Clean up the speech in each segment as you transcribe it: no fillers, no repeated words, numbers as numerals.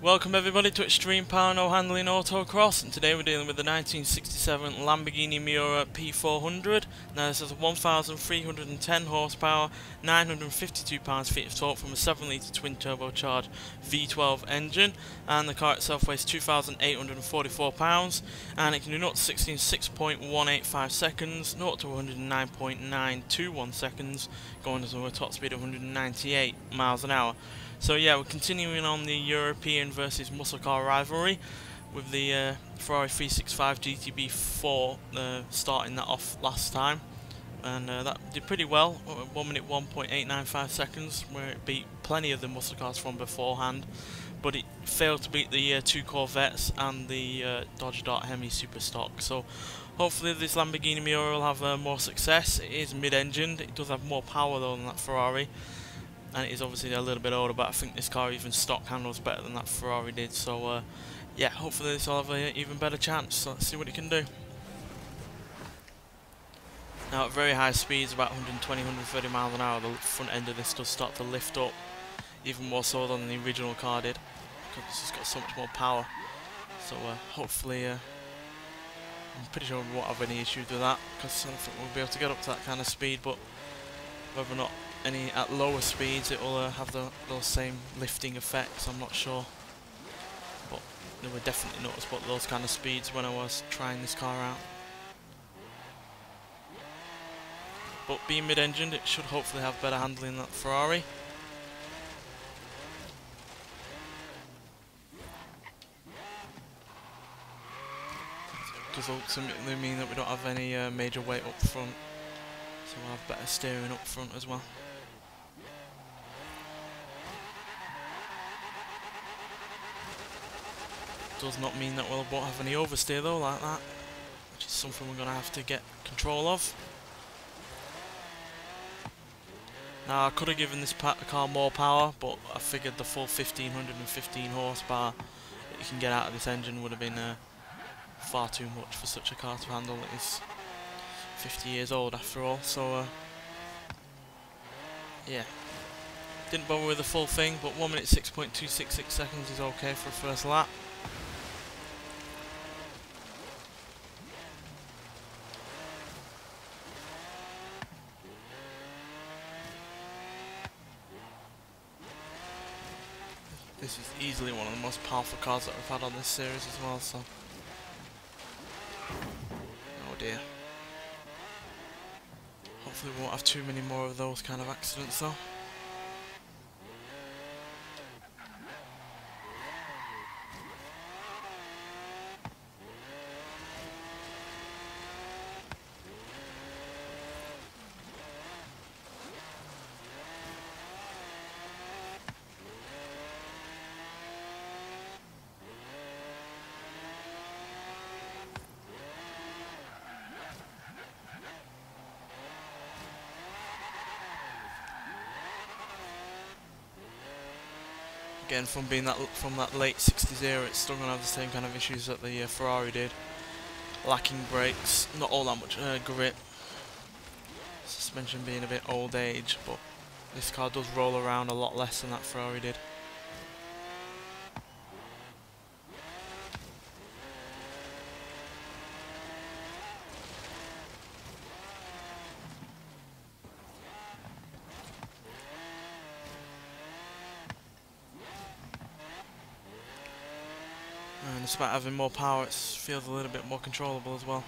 Welcome everybody to Extreme Power No Handling Autocross, and today we're dealing with the 1967 Lamborghini Miura P400. Now this has a 1,310 horsepower, 952 pounds-feet of torque from a 7-litre twin turbocharged V12 engine, and the car itself weighs 2,844 pounds, and it can do 0 to 60 in 6.185 seconds, 0 to 109.921 seconds, going to a top speed of 198 miles an hour. So yeah, we're continuing on the European versus muscle car rivalry with the Ferrari 365 GTB4 starting that off last time, and that did pretty well, 1 minute 1.895 seconds, where it beat plenty of the muscle cars from beforehand, but it failed to beat the two Corvettes and the Dodge Dart Hemi Super Stock. So hopefully this Lamborghini Miura will have more success. It is mid-engined, it does have more power though than that Ferrari, and it is obviously a little bit older, but I think this car even stock handles better than that Ferrari did. So yeah, hopefully this will have an even better chance. So let's see what it can do. Now at very high speeds, about 120-130 miles an hour, the front end of this does start to lift up, even more so than the original car did, because this has got so much more power. So hopefully, I'm pretty sure we won't have any issues with that, because I don't think we'll be able to get up to that kind of speed, but whether or not any at lower speeds it will have those same lifting effects, I'm not sure, but they were definitely noticeable at those kind of speeds when I was trying this car out. But being mid-engined, it should hopefully have better handling than that Ferrari. Does ultimately mean that we don't have any major weight up front, so we'll have better steering up front as well. Does not mean that we won't have any oversteer though, like that, which is something we're going to have to get control of. Now I could have given this car more power, but I figured the full 1,515 horsepower that you can get out of this engine would have been far too much for such a car to handle. It is 50 years old after all, so yeah, didn't bother with the full thing, but 1 minute 6.266 seconds is okay for a first lap. This is easily one of the most powerful cars that we've had on this series as well, so oh dear. Hopefully we won't have too many more of those kind of accidents though. Again, from that late 60s era, it's still going to have the same kind of issues that the Ferrari did. Lacking brakes, not all that much grip, suspension being a bit old age, but this car does roll around a lot less than that Ferrari did. And despite having more power, it feels a little bit more controllable as well.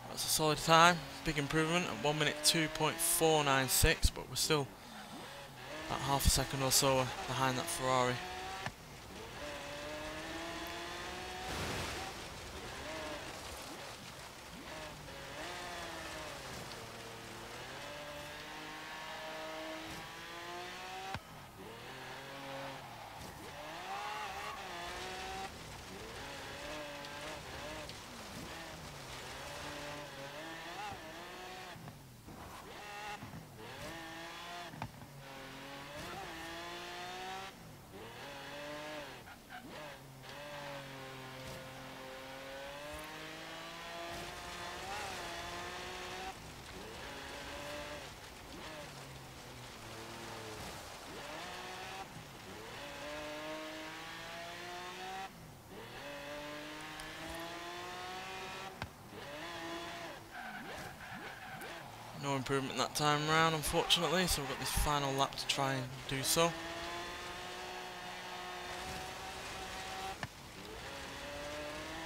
That's a solid time, big improvement at 1 minute 2.496, but we're still about half a second or so behind that Ferrari. improvement that time round, unfortunately, so we've got this final lap to try and do so.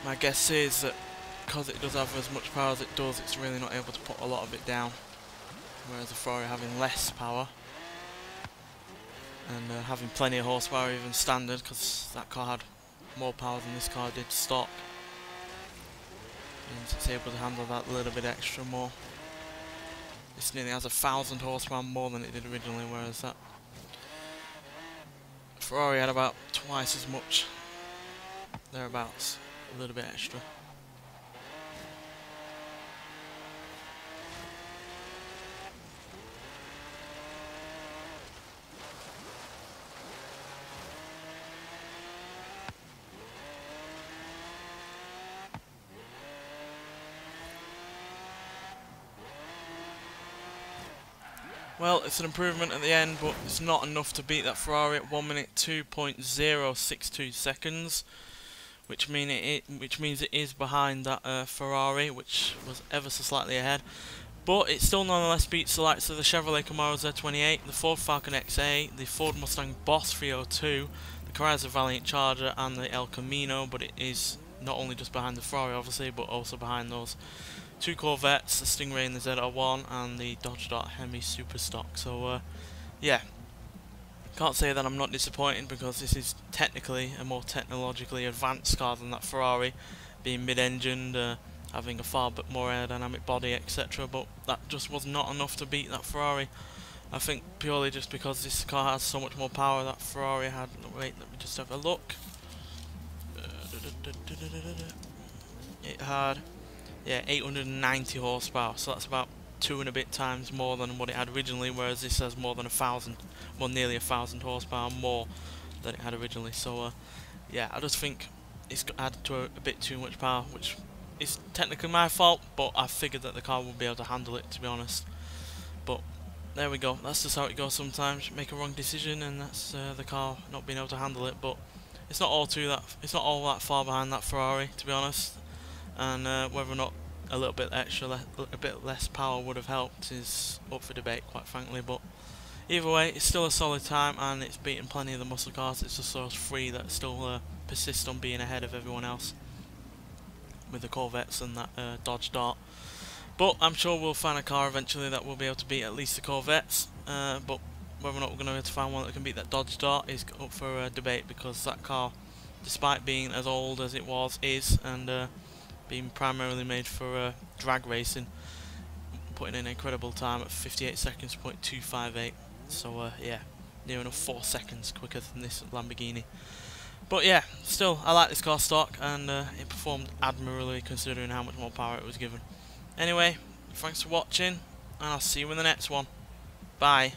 My guess is that because it does have as much power as it does, it's really not able to put a lot of it down, whereas the Ferrari having less power and having plenty of horsepower, even standard, because that car had more power than this car did stock, means it's able to handle that little bit extra more. This nearly has 1,000 horsepower more than it did originally, whereas that Ferrari had about twice as much, thereabouts, a little bit extra. Well, it's an improvement at the end, but it's not enough to beat that Ferrari at 1 minute 2.062 seconds, which means it is behind that Ferrari, which was ever so slightly ahead. But it still nonetheless beats the likes of the Chevrolet Camaro Z28, the Ford Falcon XA, the Ford Mustang Boss 302, the Chrysler Valiant Charger, and the El Camino. But it is not only just behind the Ferrari, obviously, but also behind those two Corvettes, the Stingray and the Z01, and the Dodge Dart Hemi Super Stock. So yeah, can't say that I'm not disappointed, because this is technically a more technologically advanced car than that Ferrari, being mid-engined, having a far bit more aerodynamic body, etc. But that just was not enough to beat that Ferrari. I think purely just because this car has so much more power that Ferrari had. Wait, let me just have a look. It had, yeah, 890 horsepower, so that's about 2 and a bit times more than what it had originally, whereas this has more than 1,000, well, nearly 1,000 horsepower more than it had originally. So yeah, I just think it's added to a bit too much power, which is technically my fault, but I figured that the car would be able to handle it, to be honest. But there we go, that's just how it goes sometimes. You make a wrong decision and that's the car not being able to handle it. But it's not all that far behind that Ferrari, to be honest. And whether or not a little bit extra, a bit less power would have helped is up for debate, quite frankly. But either way, it's still a solid time, and it's beaten plenty of the muscle cars. It's just those three that still persist on being ahead of everyone else, with the Corvettes and that Dodge Dart. But I'm sure we'll find a car eventually that will be able to beat at least the Corvettes. But whether or not we're going to be able to find one that can beat that Dodge Dart is up for debate, because that car, despite being as old as it is, and being primarily made for drag racing, putting in an incredible time at 58 seconds, .258. So yeah, near enough 4 seconds quicker than this Lamborghini. But yeah, still, I like this car stock, and it performed admirably considering how much more power it was given. Anyway, thanks for watching, and I'll see you in the next one. Bye.